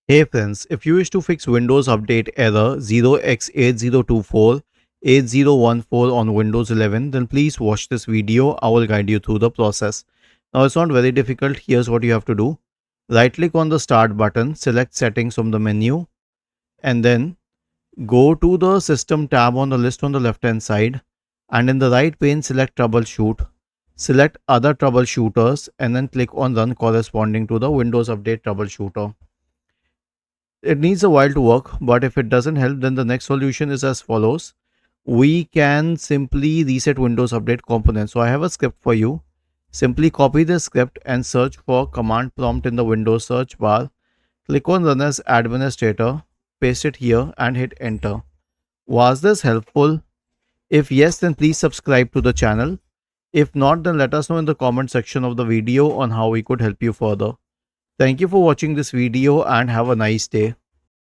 Hey friends, if you wish to fix Windows Update error 0x80248014 on Windows 11, then please watch this video. I will guide you through the process. Now it's not very difficult. Here's what you have to do. Right click on the start button, select settings from the menu, and then go to the system tab on the list on the left hand side, and in the right pane select troubleshoot. Select other troubleshooters and then click on run corresponding to the Windows Update troubleshooter. It needs a while to work, but if it doesn't help, then the next solution is as follows. We can simply reset Windows Update components. So I have a script for you. Simply copy the script and search for command prompt in the Windows search bar. Click on run as administrator, paste it here and hit enter. Was this helpful? If yes, then please subscribe to the channel. If not, then let us know in the comment section of the video on how we could help you further. Thank you for watching this video and have a nice day.